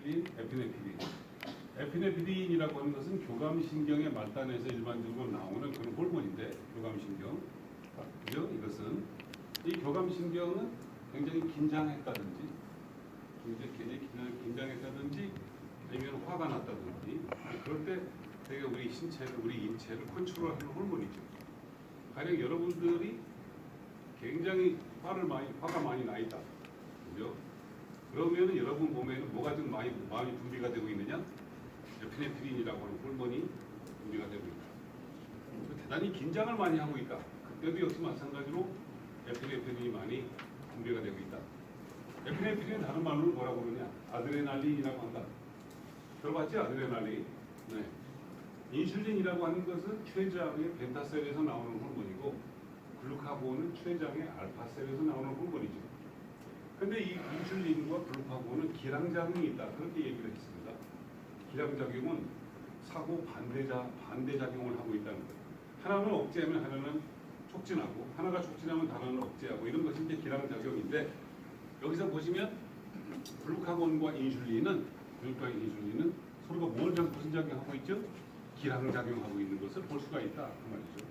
아드레날린, 에피네프린. 에피네프린이라고 하는 것은 교감신경의 말단에서 일반적으로 나오는 그런 호르몬인데, 교감신경. 그죠? 이것은 이 교감신경은 굉장히 긴장했다든지, 굉장히 긴장했다든지, 아니면 화가 났다든지, 그럴 때 되게 우리 신체를, 우리 인체를 컨트롤하는 호르몬이죠. 가령 여러분들이 굉장히 화가 많이 나 있다. 그죠? 그러면 여러분 몸에는 뭐가 좀 많이 분비가 되고 있느냐? 에피네프린이라고 하는 호르몬이 분비가 되고 있다. 대단히 긴장을 많이 하고 있다. 그때도 역시 마찬가지로 에피네프린이 많이 분비가 되고 있다. 에피네프린은 다른 말로는 뭐라고 그러냐? 아드레날린이라고 한다. 들어봤지? 아드레날린. 네. 인슐린이라고 하는 것은 췌장의 벤타셀에서 나오는 호르몬이고, 글루카곤은 췌장의 알파셀에서 나오는 호르몬이죠. 근데 이 인슐린과 글루카곤은 기량작용이 있다. 그렇게 얘기를 했습니다. 기량작용은 사고 반대작용을 하고 있다는 거예요. 하나는 억제하면 하나는 촉진하고, 하나가 촉진하면 하나는 억제하고, 이런 것이 이제 기량작용인데, 여기서 보시면 글루카곤과 인슐린은 서로가 무슨 작용하고 있죠? 기량작용하고 있는 것을 볼 수가 있다. 그 말이죠.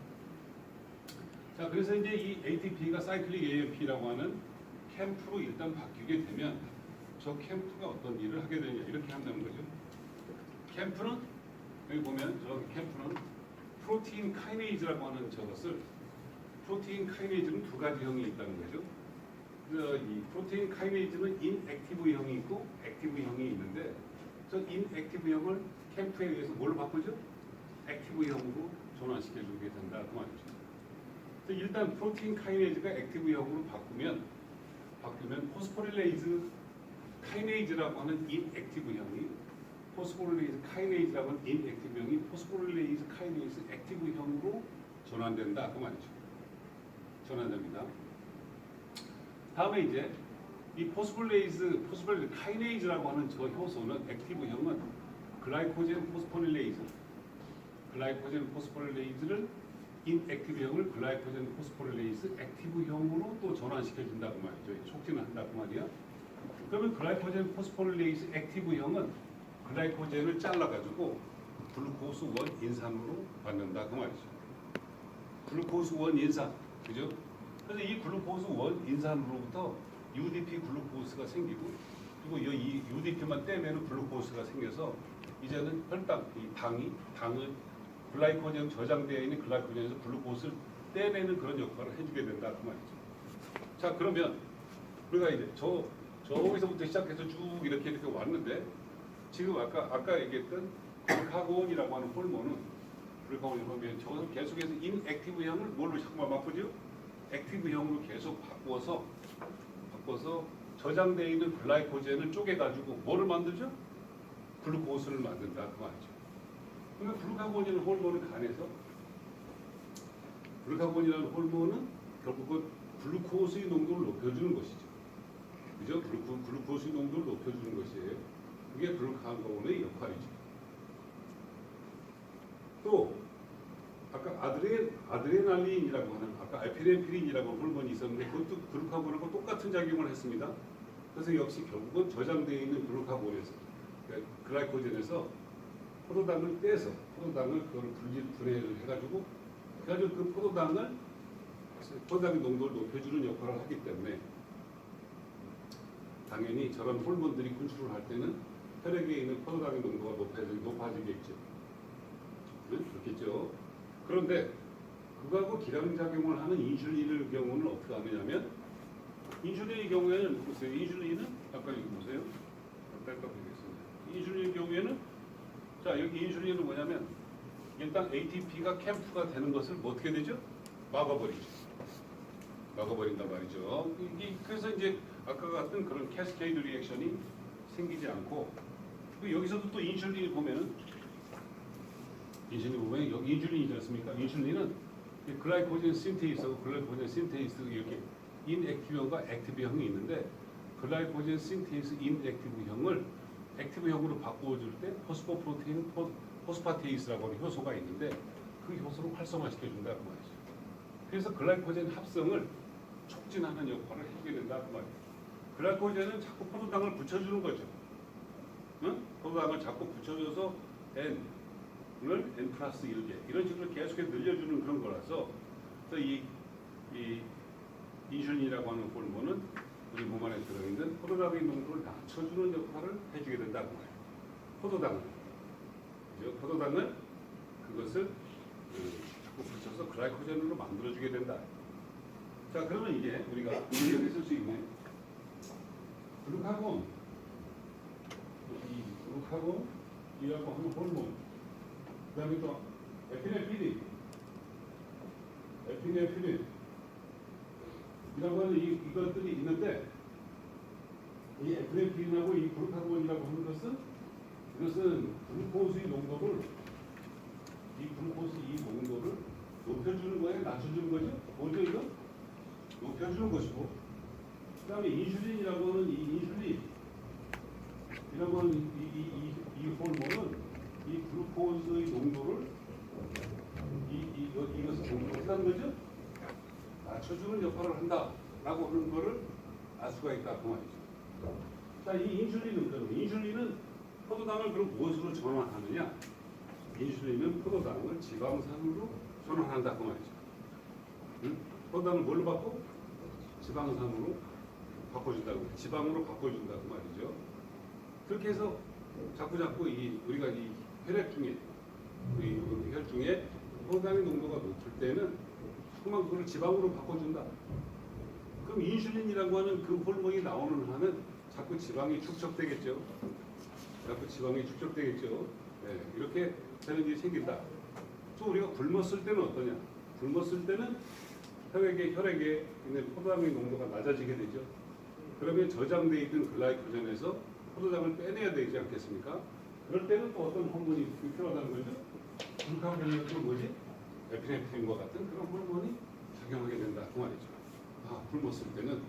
자, 그래서 이제 이 ATP가 사이클릭 AMP라고 하는 캠프로 일단 바뀌게 되면 저 캠프가 어떤 일을 하게 되냐, 이렇게 한다는 거죠. 캠프는 여기 보면 저 캠프는 프로테인 카이네이즈라고 하는 저것을, 프로테인 카이네이즈는 두 가지 형이 있다는 거죠. 이 프로테인 카이네이즈는 인액티브형이 있고 액티브형이 있는데, 저 인액티브형을 캠프에 의해서 뭘로 바꾸죠? 액티브형으로 전환시켜주게 된다. 그 말이죠. 일단 프로테인 카이네이즈가 액티브형으로 바뀌면 포스포릴레이즈 카이네이즈라고 하는 인액티브형이, 포스포릴레이즈 카이네이즈라고 하는 인액티브형이 포스포릴레이즈 카이네이즈 액티브형으로 전환된다. 그 말이죠. 전환됩니다. 다음에 이제 이 포스포릴레이즈 카이네이즈라고 하는 저 효소는, 액티브형은 글라이코젠 포스포릴레이즈를 인액티브형을 글라이코젠 포스포릴레이즈 액티브형으로 또 전환시켜준다고 말이죠. 촉진을 한다고 말이야. 그러면 글라이코젠 포스포릴레이즈 액티브형은 글라이코젠을 잘라가지고 글루코스 1 인산으로 받는다. 그 말이죠. 글루코스 1 인산, 그죠? 그래서 이 글루코스 1 인산으로부터 UDP 글루코스가 생기고, 그리고 이 UDP만 떼면 글루코스가 생겨서 이제는 혈당, 이 당은 글라이코젠 저장되어 있는 글라이코젠에서 글루코스를 떼내는 그런 역할을 해주게 된다. 그 말이죠. 자, 그러면 우리가 이제 저기서부터 시작해서 쭉 이렇게 왔는데, 지금 아까 얘기했던 글루카곤이라고 하는 호르몬은, 저것을 계속해서 인액티브형을 뭘로 자꾸만 바꾸죠? 액티브형으로 계속 바꿔서 저장되어 있는 글라이코젠을 쪼개가지고 뭐를 만들죠? 글루코스를 만든다. 그 말이죠. 그러니까 글루카곤이라는 호르몬은 간에서, 글루카곤이라는 호르몬은 결국은 글루코스의 농도를 높여주는 것이죠. 그죠? 글루코스의 농도를 높여주는 것이에요. 그게 글루카곤의 역할이죠. 또 아까 아드레날린이라고 하는, 아까 에피네프린이라고 하는 호르몬이 있었는데, 그것도 글루카곤하고 똑같은 작용을 했습니다. 그래서 역시 결국은 저장되어 있는 글루카곤에서, 그러니까 글라이코젠에서 포도당을 떼서, 그걸 분해를 해가지고 그 포도당의 농도를 높여주는 역할을 하기 때문에, 당연히 저런 호르몬들이 분출을 할 때는 혈액에 있는 포도당의 농도가 높아지겠죠. 그렇겠죠. 그런데 그거하고 기량작용을 하는 인슐린의 경우는 어떻게 하느냐면, 인슐린의 경우에는 보세요. 인슐린은 아까 여기 보세요. 인슐린의 경우에는, 자, 여기 인슐린은 뭐냐면 일단 ATP가 캠프가 되는 것을 뭐 어떻게 되죠? 막아버린단 말이죠. 그래서 이제 아까 같은 그런 캐스케이드 리액션이 생기지 않고, 여기서도 또 인슐린이 보면은, 여기 인슐린이지 않습니까? 인슐린은 글라이코젠 신테이스하고 글라이코젠 신테이스 이렇게 인액티브형과 액티브형이 있는데, 글라이코젠 신테이스 인액티브형을 액티브형으로 바꿔줄 때 포스포프로테인 포스파테이스라고 하는 효소가 있는데, 그 효소를 활성화시켜준다 그 말이죠. 그래서 글라이코젠 합성을 촉진하는 역할을 해주게 된다 그 말이에요. 글라이코젠은 자꾸 포도당을 붙여주는 거죠. 응? 포도당을 자꾸 붙여줘서 N을 N 플러스 1개 이런 식으로 계속해서 늘려주는 그런 거라서 이 인슐린이라고 하는 호르몬은 우리 몸 안에 들어있는 포도당의 농도를 낮춰주는 역할을 해주게 된다고 해요. 포도당을. 그죠? 포도당을 그것을 자꾸 붙여서 글라이코젠으로 만들어주게 된다. 자, 그러면 이제 우리가 여기 쓸 수 있는 글루카곤, 이 글루카곤이라고 하는 호르몬, 그 다음에 또 에피네프린 이라고 하는 이것들이 있는데 이 에피네프린하고 이 글루카곤이라고 하는 것은 이것은 글루코스의 농도를 높여주는 거예요? 낮춰주는 거죠? 뭐죠 이거? 높여주는 것이고 그 다음에 인슐린이라고 하는 이라고 하는 이 호르몬은 이 글루코스의 농도를 이것을 어떻게 하는 거죠? 낮춰주는 역할을 한다라고 하는 거를 알 수가 있다 그 말이죠. 자, 이 인슐린은 포도당을 그럼 무엇으로 전환하느냐? 인슐린은 포도당을 지방산으로 전환한다 그 말이죠. 응? 포도당을 뭘로 바꿔? 지방산으로 바꿔준다고, 지방으로 바꿔준다 그 말이죠. 그렇게 해서 자꾸 우리가 이 혈액 중에 혈 중에 포도당의 농도가 높을 때는 그만 그걸 지방으로 바꿔준다. 그럼 인슐린이라고 하는 그 호르몬이 나오는 한은 자꾸 지방이 축적되겠죠. 네, 이렇게 되는 일이 생긴다. 또 우리가 굶었을 때는 어떠냐? 굶었을 때는 혈액에 있는 포도당의 농도가 낮아지게 되죠. 그러면 저장되어 있는 글라이코젠에서 포도당을 빼내야 되지 않겠습니까? 그럴 때는 또 어떤 호르몬이 필요하다는 거죠? 글루카곤이라는 뭐지? 에피네프린과 같은 그런 호르몬이 작용하게 된다 그 말이죠. 아, 굶었을 때는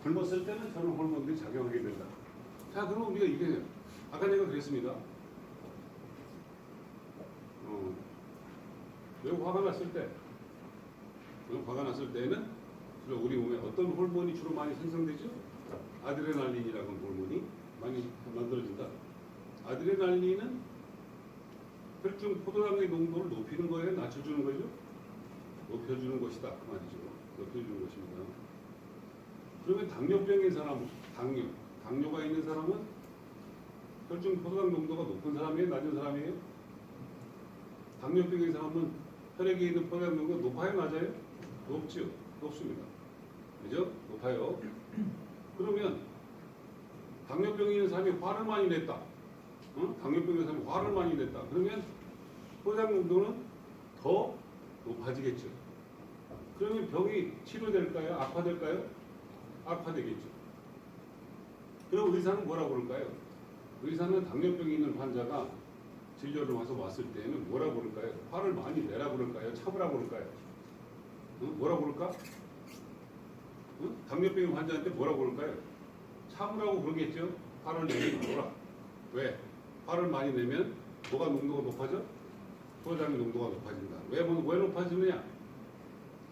굶었을 때는 저런 호르몬들이 작용하게 된다. 자, 그럼 우리가 이게 아까 내가 그랬습니다. 매우 화가 났을 때는 주로 우리 몸에 어떤 호르몬이 주로 많이 생성되죠? 아드레날린이라는 호르몬이 많이 만들어진다. 아드레날린은 혈중 포도당의 농도를 높이는 거예요? 낮춰주는 거죠? 높여주는 것이다. 그 말이죠. 높여주는 것입니다. 그러면 당뇨병인 사람, 당뇨가 있는 사람은 혈중 포도당 농도가 높은 사람이에요? 낮은 사람이에요? 당뇨병인 사람은 혈액에 있는 포도당 농도가 높아요? 낮아요? 높죠? 높습니다. 그죠? 높아요. 그러면 당뇨병이 있는 사람이 화를 많이 냈다. 당뇨병이 있는 사람이 화를 많이 냈다. 그러면 포도당 농도는 더 높아지겠죠. 그러면 병이 치료될까요? 악화될까요? 악화되겠죠. 그럼 의사는 뭐라고 그럴까요? 의사는 당뇨병이 있는 환자가 진료를 와서 왔을 때는 뭐라고 그럴까요? 화를 많이 내라고 그럴까요? 참으라고 그럴까요? 뭐라고 그럴까? 당뇨병 환자한테 뭐라고 그럴까요? 참으라고 그러겠죠? 화를 내지 마라. 왜? 화를 많이 내면 뭐가 농도가 높아져? 포도당의 농도가 높아진다. 왜 높아지느냐?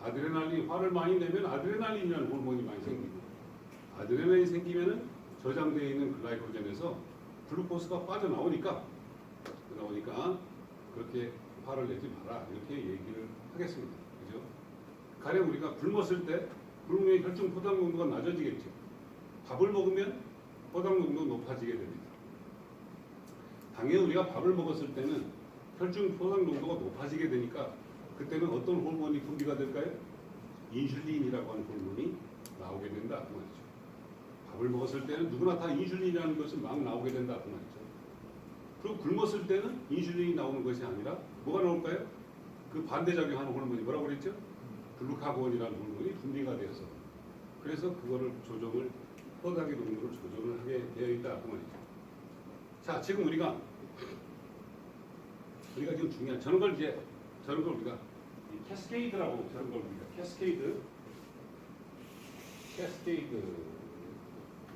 아드레날린, 화를 많이 내면 아드레날린이라는 호르몬이 많이 생기고, 아드레날린이 생기면은 저장되어 있는 글라이코젠에서 글루코스가 빠져나오니까 그렇게 화를 내지 마라. 이렇게 얘기를 하겠습니다. 그죠? 가령 우리가 굶었을 때 굶으면 혈중 포도당 농도가 낮아지겠죠. 밥을 먹으면 포도당 농도가 높아지게 됩니다. 당연히 우리가 밥을 먹었을 때는 혈중 포도당 농도가 높아지게 되니까 그때는 어떤 호르몬이 분비가 될까요? 인슐린이라고 하는 호르몬이 나오게 된다 그 말이죠. 밥을 먹었을 때는 누구나 다 인슐린이라는 것이 막 나오게 된다 그 말이죠. 그리고 굶었을 때는 인슐린이 나오는 것이 아니라 뭐가 나올까요? 그 반대작용하는 호르몬이 뭐라고 그랬죠? 글루카곤이라는 호르몬이 분비가 되어서, 그래서 그거를 포도당의 농도를 조절을 하게 되어 있다 그 말이죠. 자, 지금 우리가 지금 중요한 저런 걸 우리가 이 캐스케이드라고 저런 걸 우리가 캐스케이드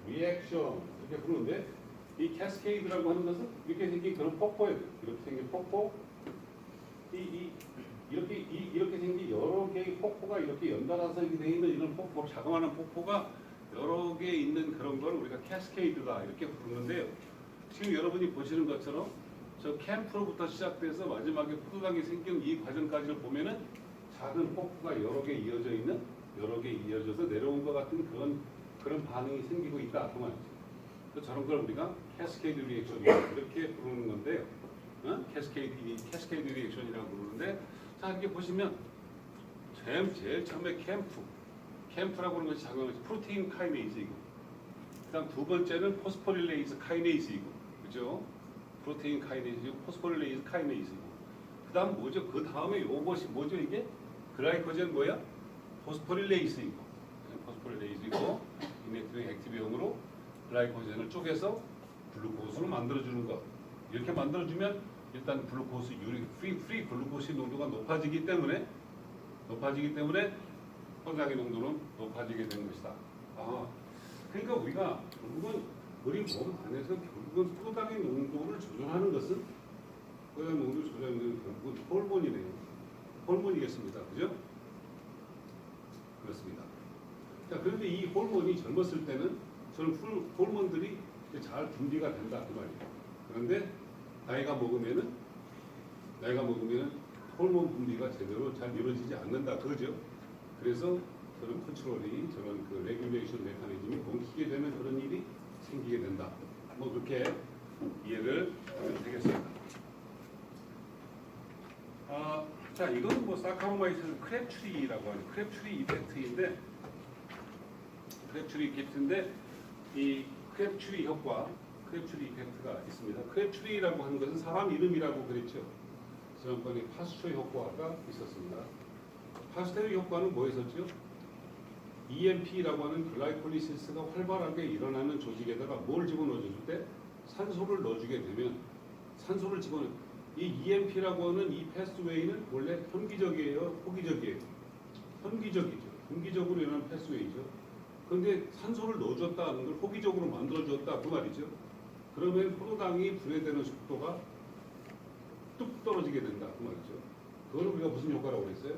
리액션 이렇게 부르는데, 이 캐스케이드라고 하는 것은 이렇게 생긴 그런 폭포예요. 이렇게 생긴 폭포, 이렇게 생긴 여러 개의 폭포가 이렇게 연달아서 이렇게 되어 있는 이런 폭포, 자그마한 폭포가 여러 개 있는 그런 걸 우리가 캐스케이드다 이렇게 부르는데요. 지금 여러분이 보시는 것처럼 저 캠프로부터 시작돼서 마지막에 포도당이 생긴 이 과정까지를 보면은 작은 호프가 여러 개 이어져 있는, 여러 개 이어져서 내려온 것 같은 그런 반응이 생기고 있다 그 말이죠. 그래서 저런 걸 우리가 캐스케이드 리액션 이렇게 부르는 건데요. 캐스케이드 리액션이라고 부르는데, 자 이렇게 보시면 제일 처음에 캠프라고 하는 것이 작은 것이 프로테인 카이네이즈이고, 그다음 두 번째는 포스포릴레이즈 카이네이즈이고, 그죠? 프로테인 카이네이즈이고 포스포릴레이즈 카이네이즈이고, 그다음 뭐죠? 그 다음에 요것이 뭐죠? 이게 글라이코젠 뭐야? 포스포릴레이즈이고, 이네트릭 액티브용으로 글라이코젠을 쪼개서 글루코스로 만들어주는 것. 이렇게 만들어주면 일단 글루코스 프리 글루코스 농도가 높아지기 때문에 포도당의 농도는 높아지게 되는 것이다. 그러니까 우리가 결국은 우리 몸 안에서 결국은 포도당의 농도를 조절하는 것은 결국은 호르몬이네요. 호르몬이겠습니다. 그죠? 그렇습니다. 자, 그런데 이 호르몬이 젊었을 때는 저는 호르몬들이 잘 분비가 된다 그 말이에요. 그런데 나이가 먹으면은 호르몬 분비가 제대로 잘 이루어지지 않는다 그러죠. 그래서 저런 컨트롤이, 저런 그 레귤레이션 메커니즘이 엉키게 되면 그런 일이 생기게 된다. 뭐 그렇게 이해를 하면 되겠습니다. 자, 이건 뭐 사카로마이스 크랩트리라고 하는 크랩트리 이펙트인데, 이 크랩트리 효과, 크랩트리 이펙트가 있습니다. 크랩트리라고 하는 것은 사람 이름이라고 그랬죠. 지난번에 파스처 효과가 있었습니다. 파스처 효과는 뭐였었죠? EMP라고 하는 글라이콜리시스가 활발하게 일어나는 조직에다가 뭘 집어넣어줄 때 산소를 넣어주게 되면 산소를 이 EMP라고 하는 이 패스웨이는 원래 현기적이에요, 호기적이에요? 현기적으로 일어나는 패스웨이죠. 그런데 산소를 넣어줬다는 걸 호기적으로 만들어줬다 그 말이죠. 그러면 포도당이 분해되는 속도가 뚝 떨어지게 된다 그 말이죠. 그걸 우리가 무슨 효과라고 그랬어요?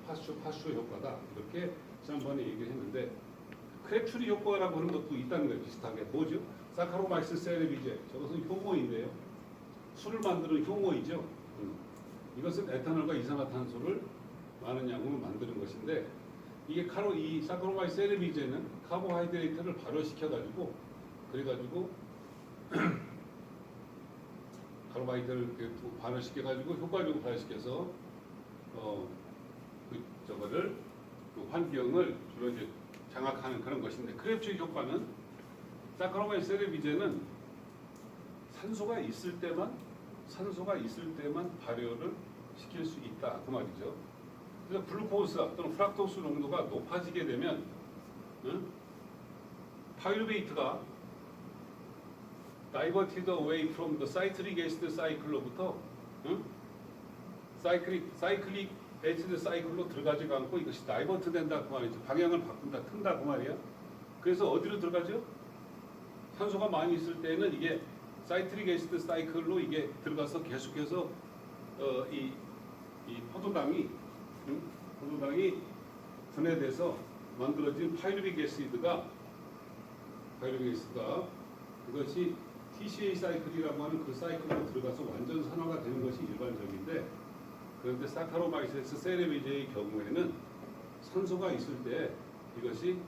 파스처 효과다 이렇게 지난번에 얘기했는데, 크랩츄리 효과라고 하는 것도 있다는 거예요. 비슷하게 뭐죠? 사카로마이스 세레비제, 저것은 효모인데요. 술을 만드는 효모이죠. 이것은 에탄올과 이산화탄소를 많은 양으로 만드는 것인데, 이게 이 사카로마이스 세레비제는 카보하이드레이트를 발효시켜가지고 카보하이드레이트를 발효시켜가지고 효과적으로 발효시켜서 저거를 그 환경을 주로 이제 장악하는 그런 것인데, 크랩츄리 효과는 사카로마이스 세레비제는 산소가 있을 때만 발효를 시킬 수 있다 그 말이죠. 그래서 글루코스 또는 프락토스 농도가 높아지게 되면 파이루베이트가 diverted away from the citric acid cycle로부터 사이클릭 애시드 사이클로 들어가지가 않고 이것이 다이버트 된다 그 말이죠. 방향을 바꾼다, 튼다 그 말이야. 그래서 어디로 들어가죠? 산소가 많이 있을 때는 이게 사이트릭 애시드 사이클로 이게 들어가서 계속해서 이 포도당이 분해돼서 만들어진 파이루빅 애시드가 그것이 TCA 사이클이라고 하는 그 사이클로 들어가서 완전 산화가 되는 것이 일반적인데, 그런데 사카로마이세스 세레비제의 경우에는 산소가 있을 때 이것이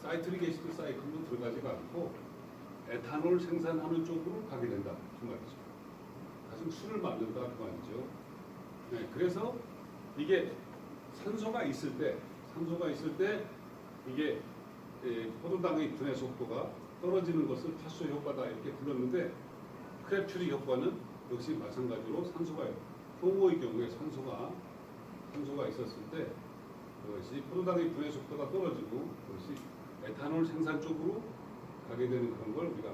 사이트릭 애시드 사이클로 들어가지가 않고 에탄올 생산하는 쪽으로 가게 된다 그 말이죠. 사실 술을 만든다 그 말이죠. 네, 그래서 이게 산소가 있을 때 이게 포도당의 분해 속도가 떨어지는 것을 파스처 효과다 이렇게 불렀는데, 크랩츄리 효과는 역시 마찬가지로 효모의 경우에 산소가 있었을 때 그것이 포도당의 분해 속도가 떨어지고 그것이 에탄올 생산 쪽으로 가게 되는 그런 걸 우리가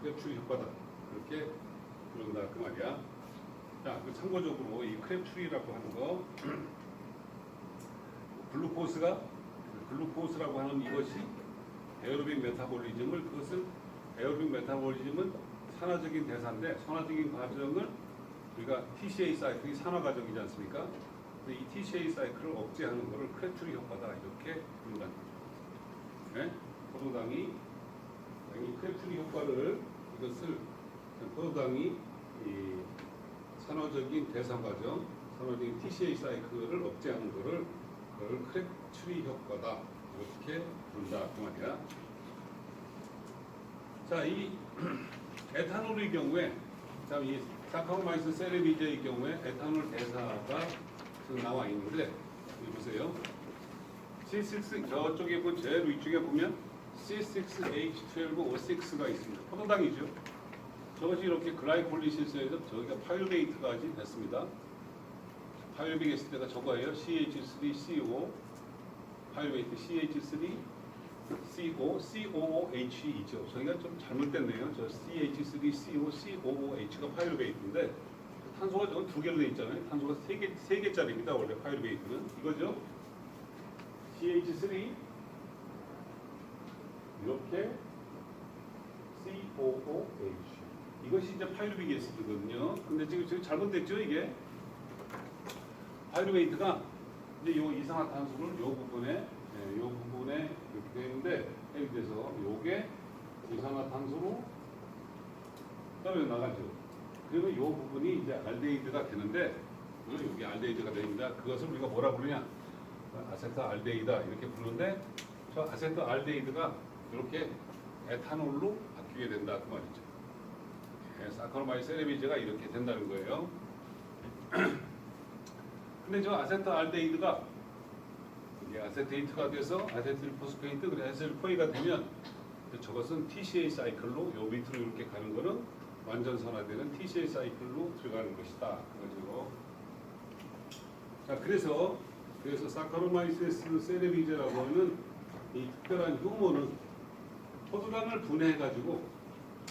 크랩츄리 효과다 그렇게 부른다 그 말이야. 자, 참고적으로 이 크랩츄리라고 하는 거 글루코스라고 하는 이것이 에어로빅 메타볼리즘은 산화적인 대사인데, 산화적인 과정을 우리가 TCA 사이클이 산화 과정이지 않습니까? 이 TCA 사이클을 억제하는 것을 크랩츄리 효과다 이렇게 부른다는 거죠. 네? 포도당이 이 크랩 추리 효과를 이것을 포도당이 이 산화적인 대상 과정, 산화적인 TCA 사이클을 억제하는 거를 그걸 크랩 추리 효과다 이렇게 부른다 그 말이야. 자, 이 에탄올의 경우에 자, 이 사카로마이스 세레비제의 경우에 에탄올 대사가 지금 나와 있는데 여기 보세요. C6 저쪽에 그 제일 위쪽에 보면 C6H12O6가 있습니다. 포도당이죠. 저것이 이렇게 글라이콜리시스에서 저기가 파이루베이트까지 됐습니다. 파이루베이트 했을 때가 저거예요. CH3CO 파이루베이트 CH3CO COOH이죠. 저희가 좀 잘못됐네요. 저 CH3CO COOH가 파이루베이트인데 탄소가 저건 두 개로 돼 있잖아요. 탄소가 세 개짜리입니다. 원래 파이루베이트는 이거죠. CH3 이렇게 COOH 이것이 이제 파이루빅 애시드거든요. 근데 지금 잘못됐죠 이게. 파이루베이트가 이제 요 이산화탄소를 요 부분에 이렇게 되는데 예를 들어서 요게 이산화탄소로 떨어져 나가죠. 그러면 요 부분이 이제 알데히드가 되는데 여기 알데히드가 됩니다. 그것을 우리가 뭐라 부르냐? 아세트알데히드다 이렇게 부르는데 저 아세트알데히드가 이렇게 에탄올로 바뀌게 된다 그 말이죠. 사카로마이스 세레비제가 이렇게 된다는 거예요. 근데 저 아세트알데히드가 이게 아세테이트가 돼서 아세틸포스페이트 그래 아세틸코이가 되면 저것은 TCA 사이클로 요 밑으로 이렇게 가는 거는 완전 산화되는 TCA 사이클로 들어가는 것이다. 그거죠. 자, 그래서 사카로마이스 세레비제라고 하는 이 특별한 효모는 포도당을 분해해가지고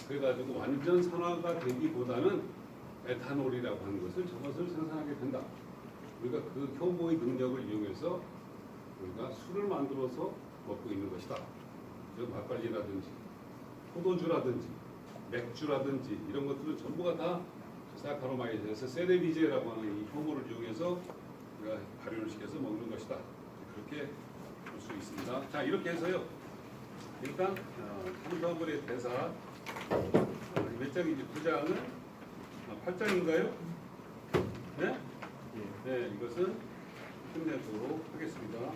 그래가지고 완전 산화가 되기보다는 에탄올이라고 하는 것을 저것을 생산하게 된다. 우리가 그 효모의 능력을 이용해서 우리가 술을 만들어서 먹고 있는 것이다. 막걸리라든지 포도주라든지 맥주라든지 이런 것들은 전부가 다 사카로마이드에서 세레비제라고 하는 이 효모를 이용해서 우리가 발효를 시켜서 먹는 것이다. 그렇게 볼 수 있습니다. 자, 이렇게 해서요. 일단 탄수화물의 대사 몇 장인지 9장은 8장인가요? 네? 네, 이것은 끝내도록 하겠습니다.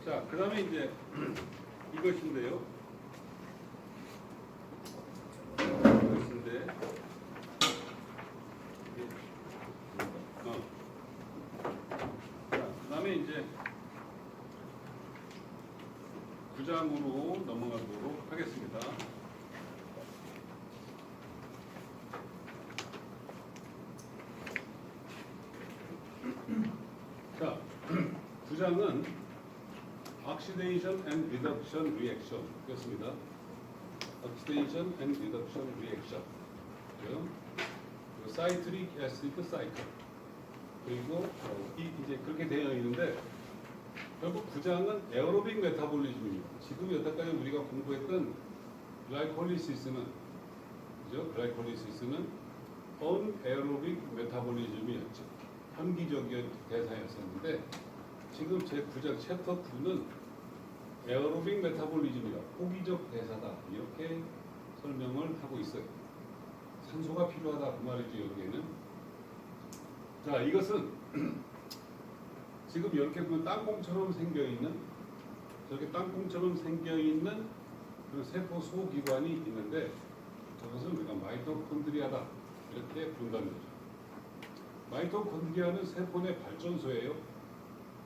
자, 그 다음에 이제 이것인데요. 이것인데, 자, 그 다음에 이제 9장으로 넘어가도록 하겠습니다. 자, 9장은 Oxidation and Reduction Reaction 였습니다. Oxidation and Reduction Reaction 사이트릭 애시드 사이클 그리고 이제 그렇게 되어 있는데 결국 9장은 에어로빅 메타볼리즘입니다. 지금 여태까지 우리가 공부했던 글라이콜리시스는 그죠? 글라이콜리시스는 언에어로빅 메타볼리즘이었죠. 현기적인 대사였었는데 지금 제 9장 챕터 2는 에어로빅 메타볼리즘이라 호기적 대사다 이렇게 설명을 하고 있어요. 산소가 필요하다 그 말이죠 여기에는. 자, 이것은 지금 이렇게 보면 땅콩처럼 생겨있는 저렇게 땅콩처럼 생겨있는 그 세포 소기관이 있는데 저것을 우리가 마이토콘드리아다 이렇게 부른다는 거죠. 마이토콘드리아는 세포 내 발전소예요.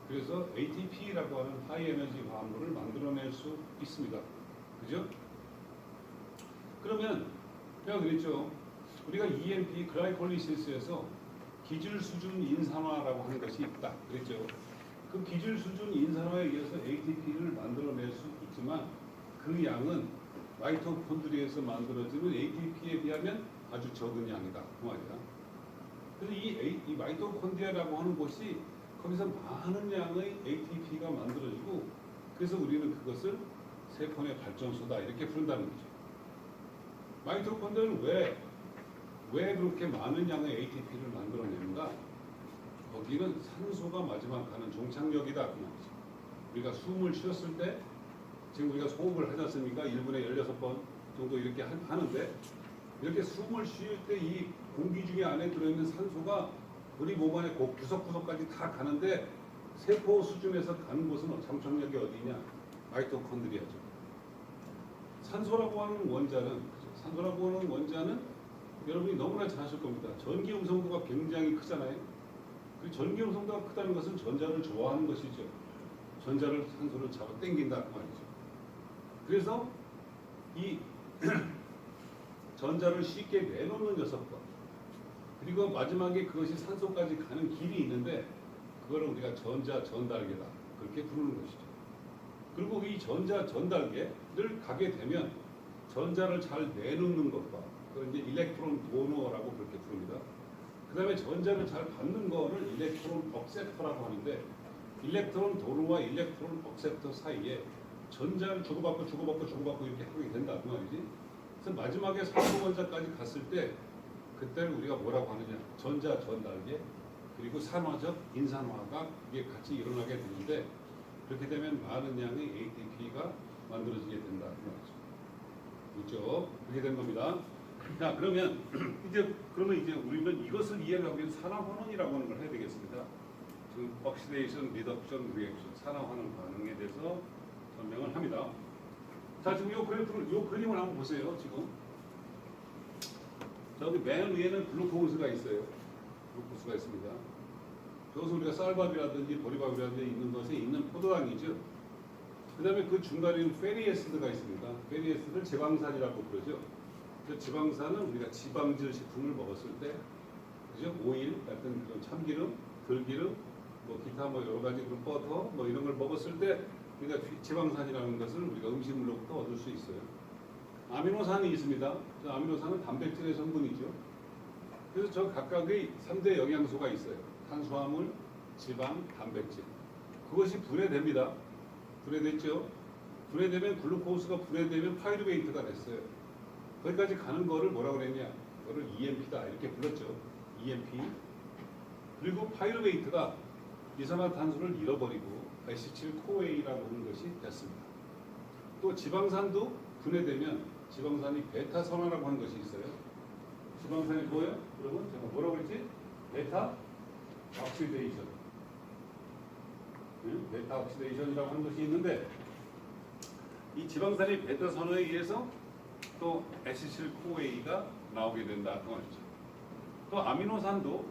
그래서 ATP라고 하는 하이 에너지 화합물을 만들어낼 수 있습니다. 그죠? 그러면 제가 그랬죠. 우리가 EMP 글라이콜리시스에서 기질 수준 인산화라고 하는 것이 있다. 그랬죠. 그 기질 수준 인산화에 의해서 ATP를 만들어낼 수 있지만 그 양은 마이토콘드리아에서 만들어지는 ATP에 비하면 아주 적은 양이다. 그 말이야. 그래서 이 마이토콘드리아라고 하는 곳이 거기서 많은 양의 ATP가 만들어지고 그래서 우리는 그것을 세포 내 발전소다 이렇게 부른다는 거죠. 마이토콘드리아는 왜 그렇게 많은 양의 ATP를 만들어내는가? 거기는 산소가 마지막 가는 종착역이다 그 말이죠. 우리가 숨을 쉬었을 때 지금 우리가 호흡을 하지 않습니까? 1분에 16번 정도 이렇게 하는데 이렇게 숨을 쉴 때 이 공기 중에 안에 들어있는 산소가 우리 몸 안에 구석구석까지 다 가는데 세포 수준에서 가는 곳은 장착력이 어디냐? 마이토콘드리아죠. 산소라고 하는 원자는 여러분이 너무나 잘 아실 겁니다. 전기 음성도가 굉장히 크잖아요. 그 전기 음성도가 크다는 것은 전자를 좋아하는 것이죠. 산소를 잡아 당긴다 말이죠. 그래서 이 전자를 쉽게 내놓는 녀석과 그리고 마지막에 그것이 산소까지 가는 길이 있는데 그거를 우리가 전자 전달계다 그렇게 부르는 것이죠. 그리고 이 전자 전달계를 가게 되면 전자를 잘 내놓는 것과 그걸 이제 일렉트론 도너라고 그렇게 부릅니다. 그 다음에 전자를 잘 받는 거를 일렉트론 억셉터라고 하는데 일렉트론 도너와 일렉트론 억셉터 사이에 전자를 주고받고 이렇게 하게 된다 그 말이지. 그래서 마지막에 산소 원자까지 갔을 때 그때를 우리가 뭐라고 하느냐? 전자 전달계 그리고 산화적 인산화가 이게 같이 일어나게 되는데 그렇게 되면 많은 양의 ATP가 만들어지게 된다 그 말이죠. 그렇죠? 그렇게 된 겁니다. 자 그러면 이제 우리는 이것을 이해하기 위해서 산화환원이라고 하는 걸 해야 되겠습니다. 지금 옥시데이션, 리덕션, 리액션, 산화환원 반응에 대해서 설명을 합니다. 자 지금 요 그림을 한번 보세요. 지금 저기 맨 위에는 글루코스가 있어요. 글루코스가 있습니다. 저것은 우리가 쌀밥이라든지 보리밥이라든지 있는 것에 있는 포도당이죠. 그 다음에 그 중간에는 페리에스드가 있습니다. 페리에스드를 지방산이라고 부르죠. 그 지방산은 우리가 지방질 식품을 먹었을 때, 그죠? 오일 같은 그런 참기름, 들기름, 뭐 기타 뭐 여러 가지 그런 버터 뭐 이런 걸 먹었을 때 우리가 지방산이라는 것을 우리가 음식물로부터 얻을 수 있어요. 아미노산이 있습니다. 저 아미노산은 단백질의 성분이죠. 그래서 저 각각의 3대 영양소가 있어요. 탄수화물, 지방, 단백질. 그것이 분해됩니다. 분해됐죠? 분해되면 글루코스가 분해되면 파이루베이트가 됐어요. 거기까지 가는 거를 뭐라고 그랬냐? 그거를 EMP다 이렇게 불렀죠. EMP. 그리고 파이루베이트가 이산화탄소를 잃어버리고 아세틸코에이라고 하는 것이 됐습니다. 또 지방산도 분해되면 지방산이 베타산화라고 하는 것이 있어요. 지방산이 뭐예요? 여러분 제가 뭐라고 그랬지? 베타 옥시데이션. 베타 옥시데이션이라고 하는 것이 있는데 이 지방산이 베타산화에 의해서 또 아세틸코에이가 나오게 된다 그 말이죠. 또 아미노산도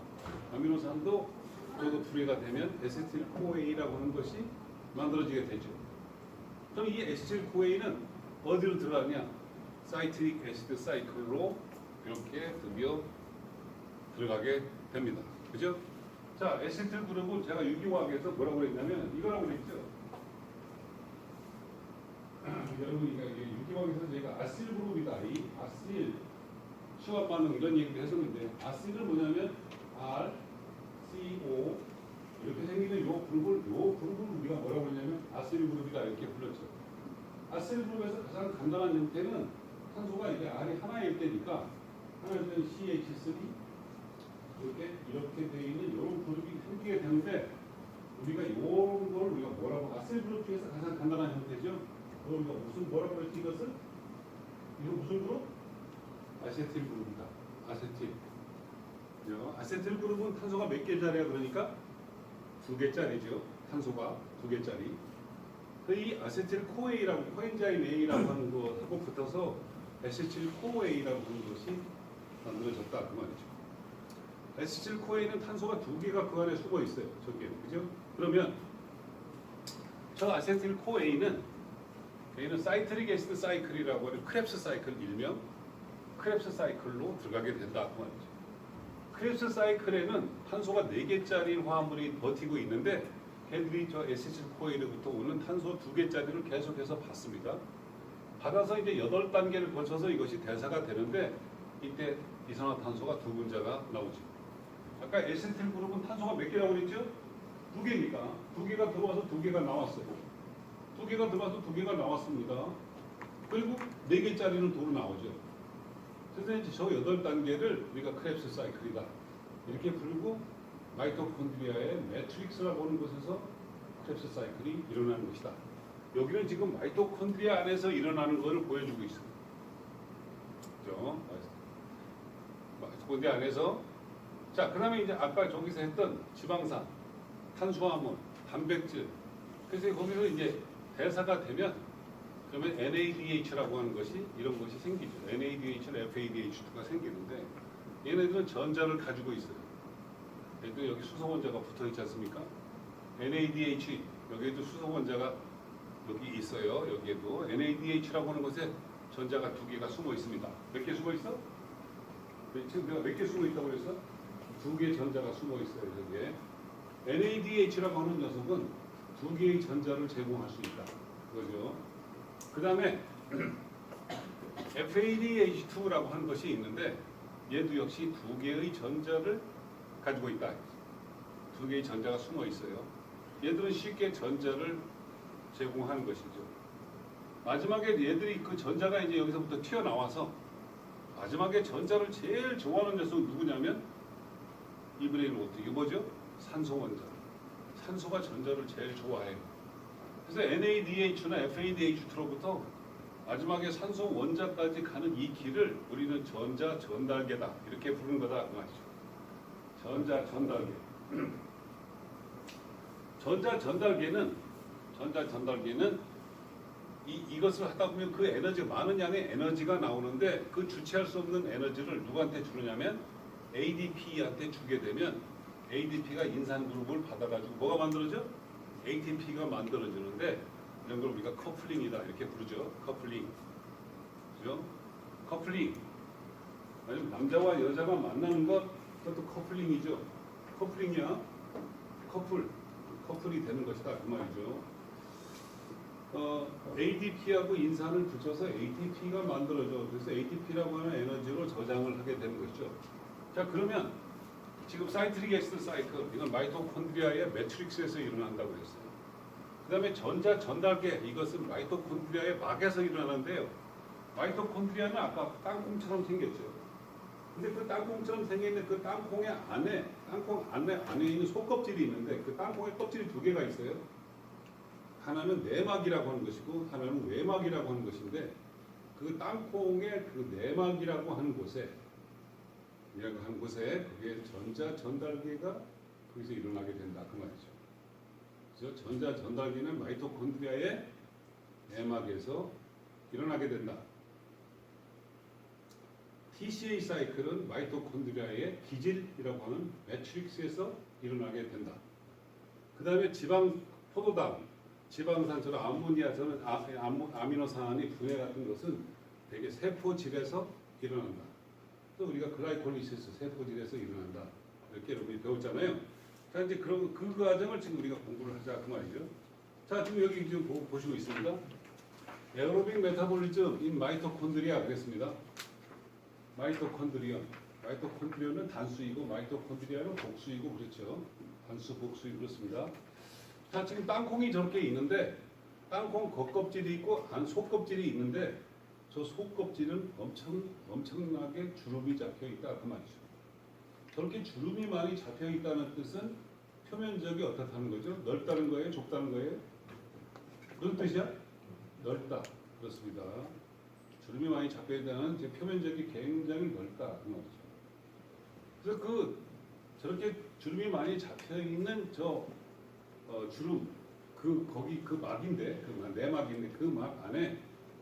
저도 분해가 되면 아세틸코에이라고 하는 것이 만들어지게 되죠. 그럼 이 아세틸코에이는 어디로 들어가냐? 사이트릭 애시드 사이클로 이렇게 드디어 들어가게 됩니다. 그죠? 자, 에시틸 그룹은 제가 유기화학에서 뭐라고 그랬냐면 이거라고 그랬죠. 여러분 이게 유기화학에서 저희가 아실 그룹이다. 이 아실 시화 반응 이런 얘기를 했었는데 아실은 뭐냐면 R, C, O 이렇게 생기는 요 그룹을 우리가 뭐라고 그러냐면 아실 그룹이다 이렇게 불렀죠. 아실 그룹에서 가장 간단한 형태는 탄소가 이게 R이 하나일 때니까 하나일 때는 CH3 이렇게 되어 있는 이런 그룹이 생기게 되는데 우리가 이런 걸 우리가 뭐라고 아실 그룹 중에서 가장 간단한 형태죠. 그럼 우리가 뭐라고 그랬지 이것을? 이거 무슨 그룹? 아세틸 그룹이다. 아세틸. 아세틸 그룹은 탄소가 몇 개짜리야 그러니까 2개짜리죠. 탄소가 2개짜리. 이 아세틸 코에이라고 코엔자임 A라고 하는 것하고 붙어서 아세틸 코에이라고 하는 것이 만들어졌다 그 말이죠. 아세틸 코에이는 탄소가 2개가 그 안에 숨어 있어요. 저기에 그죠? 그러면 저 아세틸 코에이는 얘는 사이트릭 애시드 사이클이라고 하는 크랩스 사이클 일명 크랩스 사이클로 들어가게 된다 그 말이죠. 크랩스 사이클에는 탄소가 4개짜리 화합물이 버티고 있는데 걔들이 저 에시틸 코에이로부터 오는 탄소 2개짜리를 계속해서 받습니다. 받아서 이제 8단계를 거쳐서 이것이 대사가 되는데 이때 이산화탄소가 2분자가 나오죠. 아까 에시틸 그룹은 탄소가 몇 개라고 그랬죠? 2개니까 2개가 들어와서 2개가 나왔어요. 2개가 들어와서 2개가 나왔습니다. 그리고 4개짜리는 도로 나오죠. 그래서 이제 저 8단계를 우리가 크랩스 사이클이다 이렇게 부르고 마이토콘드리아의 매트릭스라고 하는 곳에서 크랩스 사이클이 일어나는 것이다 여기는 지금 마이토콘드리아 안에서 일어나는 것을 보여주고 있어요. 그죠? 마이토콘드리아 안에서. 자, 그 다음에 이제 아까 저기서 했던 지방산, 탄수화물, 단백질. 그래서 거기서 이제 대사가 되면 그러면 NADH라고 하는 것이 이런 것이 생기죠. NADH나 FADH2가 생기는데 얘네들은 전자를 가지고 있어요. 얘도 여기 수소원자가 붙어 있지 않습니까? NADH 여기에도 수소원자가 여기 있어요. 여기에도 NADH라고 하는 것에 전자가 두 개가 숨어 있습니다. 몇 개 숨어 있어? 지금 내가 몇 개 숨어 있다고 그랬어? 두 개의 전자가 숨어 있어요. 여기에 NADH라고 하는 녀석은 두 개의 전자를 제공할 수 있다. 그거죠. 그 다음에 FADH2라고 하는 것이 있는데 얘도 역시 두 개의 전자를 가지고 있다. 두 개의 전자가 숨어 있어요. 얘들은 쉽게 전자를 제공하는 것이죠. 마지막에 얘들이 그 전자가 이제 여기서부터 튀어나와서 마지막에 전자를 제일 좋아하는 녀석은 누구냐면 2분의 1 로트. 이게 뭐죠? 산소 원자. 산소가 전자를 제일 좋아해요. 그래서 NADH나 FADH2로부터 마지막에 산소 원자까지 가는 이 길을 우리는 전자 전달계다 이렇게 부르는 거다 그 말이죠. 전자 전달계. 전자 전달계는 이것을 하다 보면 그 에너지 많은 양의 에너지가 나오는데 그 주체할 수 없는 에너지를 누구한테 주느냐면 ADP한테 주게 되면 ADP가 인산 그룹을 받아가지고 뭐가 만들어져? ATP가 만들어지는데 이런 걸 우리가 커플링이다 이렇게 부르죠. 커플링. 그죠? 커플링. 아니면 남자와 여자가 만나는 것 그것도 커플링이죠. 커플링이야. 커플이 되는 것이다 그 말이죠. ADP하고 인산을 붙여서 ATP가 만들어져. 그래서 ATP라고 하는 에너지로 저장을 하게 되는 것이죠. 자, 그러면 지금 사이트릭 애시드 사이클 이건 마이토콘드리아의 매트릭스에서 일어난다고 했어요. 그 다음에 전자 전달계 이것은 마이토콘드리아의 막에서 일어나는데요. 마이토콘드리아는 아까 땅콩처럼 생겼죠. 근데 그 땅콩처럼 생겨있는 그 땅콩의 안에 땅콩 안에 있는 속껍질이 있는데 그 땅콩의 껍질이 두 개가 있어요. 하나는 내막이라고 하는 것이고 하나는 외막이라고 하는 것인데 그 땅콩의 그 내막이라고 하는 곳에 그게 전자 전달계가 거기서 일어나게 된다 그 말이죠. 그래서 전자 전달계는 마이토콘드리아의 내막에서 일어나게 된다. TCA 사이클은 마이토콘드리아의 기질이라고 하는 매트릭스에서 일어나게 된다. 그 다음에 포도당, 지방산처럼 암모니아처럼 아미노산이 분해 같은 것은 대개 세포질에서 일어난다. 또 우리가 글라이콜리시스 세포질에서 일어난다. 이렇게 여러분이 배웠잖아요. 자, 이제 그럼 그 과정을 지금 우리가 공부를 하자 그 말이죠. 자, 지금 여기 지금 보시고 있습니다. 에어로빅 메타볼리즘 인 마이토콘드리아 그랬습니다. 마이토콘드리아는 단수이고 마이토콘드리아는 복수이고 그렇죠. 단수, 복수 그렇습니다. 자, 지금 땅콩이 저렇게 있는데 땅콩 겉껍질이 있고 안 속껍질이 있는데 저 속껍질은 엄청나게 주름이 잡혀 있다 그 말이죠. 저렇게 주름이 많이 잡혀 있다는 뜻은 표면적이 어떻다는 거죠? 넓다는 거예요? 좁다는 거예요? 무슨 뜻이야? 넓다. 그렇습니다. 주름이 많이 잡혀 있다는 표면적이 굉장히 넓다 그 말이죠. 그래서 저렇게 주름이 많이 잡혀 있는 주름 거기 그 막인데 그 내막인데 그 막 안에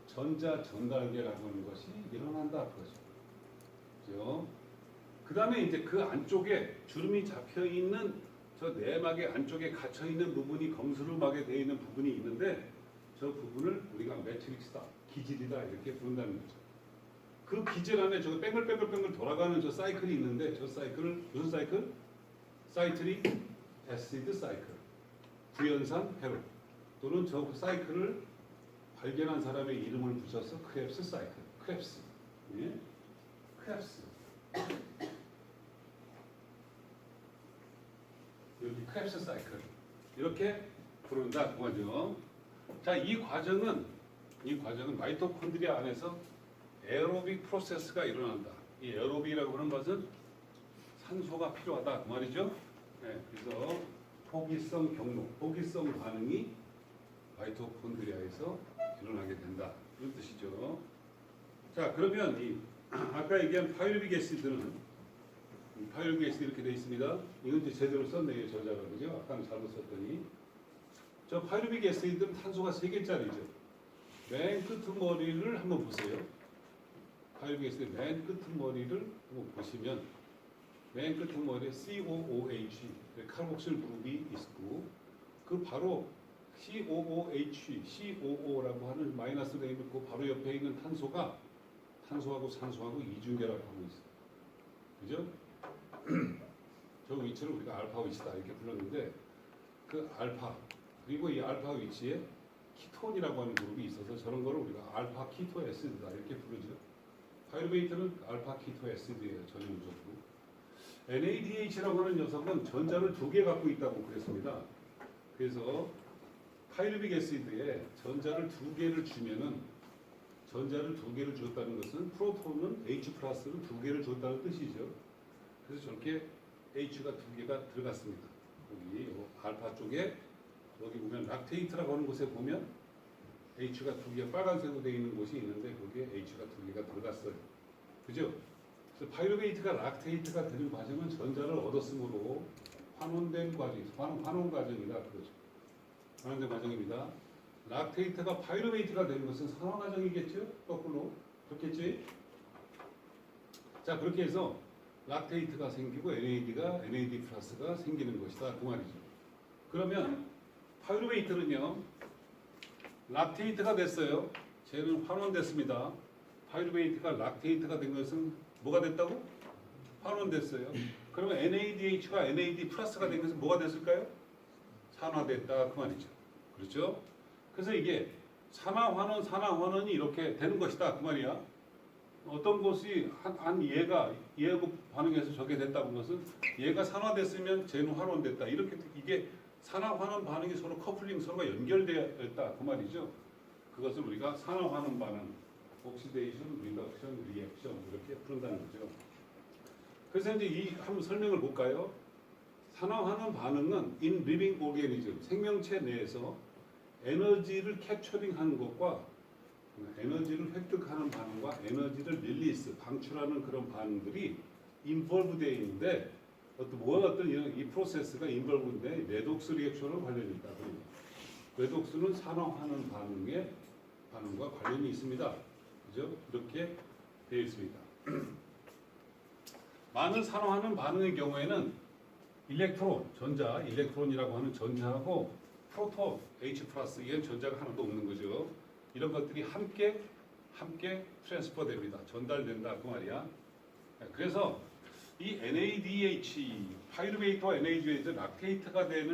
전자 전달계라고 하는 것이 일어난다 그거죠. 그죠? 그 다음에 이제 그 안쪽에 주름이 잡혀 있는 저 내막의 안쪽에 갇혀 있는 부분이 검수름하게 되어 있는 부분이 있는데 저 부분을 우리가 매트릭스다, 기질이다 이렇게 부른다는 거죠. 그 기질 안에 저 뺑글뺑글 돌아가는 저 사이클이 있는데 저 사이클을 무슨 사이클? 사이트릭 애시드 사이클, 구연산 회로 또는 저 사이클을 발견한 사람의 이름을 붙여서 크랩스 사이클, 크랩스, 예? 크랩스. 여기 크랩스 사이클 이렇게 부른다 그거죠. 자, 이 과정은 마이토콘드리아 안에서 에어로빅 프로세스가 일어난다. 이 에어로빅이라고 하는 것은 산소가 필요하다 그 말이죠. 네, 그래서 포기성 반응이 마이토콘드리아에서 일어나게 된다. 이런 뜻이죠. 자, 그러면 이 아까 얘기한 파이루빅 애시드는 파이루빅 애시드 이렇게 되어 있습니다. 이건 이제 제대로 썼네요. 저자가 그죠? 아까는 잘못 썼더니 저 파이루빅 애시드는 탄소가 3개짜리죠. 맨 끄트머리를 한번 보세요. 파이루빅 애시드 맨 끄트머리를 한번 보시면 맨 끄트머리에 COOH 칼복실 그룹이 있고 그 바로 COOH, COO라고 하는 마이너스 되어 있는 그 바로 옆에 있는 탄소가 탄소하고 산소하고 이중결합 하고 있어요. 그죠? 저 위치를 우리가 알파 위치다 이렇게 불렀는데 그 알파 그리고 이 알파 위치에 키톤이라고 하는 그룹이 있어서 저런 거를 우리가 알파 키토 에시드다 이렇게 부르죠. 파이루베이트는 알파 키토 에시드예요. 전형적으로. NADH라고 하는 녀석은 전자를 2개 갖고 있다고 그랬습니다. 그래서 파이루빅 애시드에 전자를 2개를 주면은 전자를 2개를 줬다는 것은 프로톤은 H 플러스를 2개를 줬다는 뜻이죠. 그래서 저렇게 H가 2개가 들어갔습니다. 여기 알파 쪽에 여기 보면 락테이트라고 하는 곳에 보면 H가 2개 빨간색으로 되어 있는 곳이 있는데 거기에 H가 2개가 들어갔어요. 그죠? 그래서 파이루베이트가 락테이트가 되는 과정은 전자를 얻었으므로 환원된 과정, 환원 과정이다. 그렇죠. 환원된 과정입니다. 락테이트가 파이루베이트가 되는 것은 산화 과정이겠죠? 거꾸로. 그렇겠지? 자, 그렇게 해서 락테이트가 생기고 NAD 플러스가 생기는 것이다. 그 말이죠. 그러면 파이루베이트는요. 락테이트가 됐어요. 쟤는 환원됐습니다. 파이루베이트가 락테이트가 된 것은 뭐가 됐다고? 환원됐어요. 그러면 NADH가 NAD 플러스가 된 것은 뭐가 됐을까요? 산화됐다. 그 말이죠. 그렇죠? 그래서 이게 산화환원이 이렇게 되는 것이다. 그 말이야. 어떤 것이 얘가 반응해서 저게 됐다는 것은 얘가 산화됐으면 쟤는 환원됐다. 이렇게 이게 산화환원 반응이 서로 커플링 서로가 연결되어 있다. 그 말이죠. 그것을 우리가 산화환원 반응, 옥시데이션, 리덕션, 리액션 이렇게 부른다는 거죠. 그래서 이제 이 한번 설명을 볼까요? 산화환원 반응은 in living organism, 생명체 내에서 에너지를 캡처링하는 것과 에너지를 획득하는 반응과 에너지를 릴리스, 방출하는 그런 반응들이 인볼브 되어 있는데 어떤 이 프로세스가 인볼브인데 레독스 리액션으로 관련이 있다. 레독스는 산화환원 반응과 관련이 있습니다. 그죠? 이렇게 되어 있습니다. 많은 산화환원 반응의 경우에는 일렉트론이라고 하는 전자하고 프로톤, H 플러스, 이건 전자가 하나도 없는 거죠. 이런 것들이 함께 트랜스퍼 됩니다. 전달된다. 그 말이야. 그래서 이 NADH, 파이루베이트와 NADH, 락테이트가 되는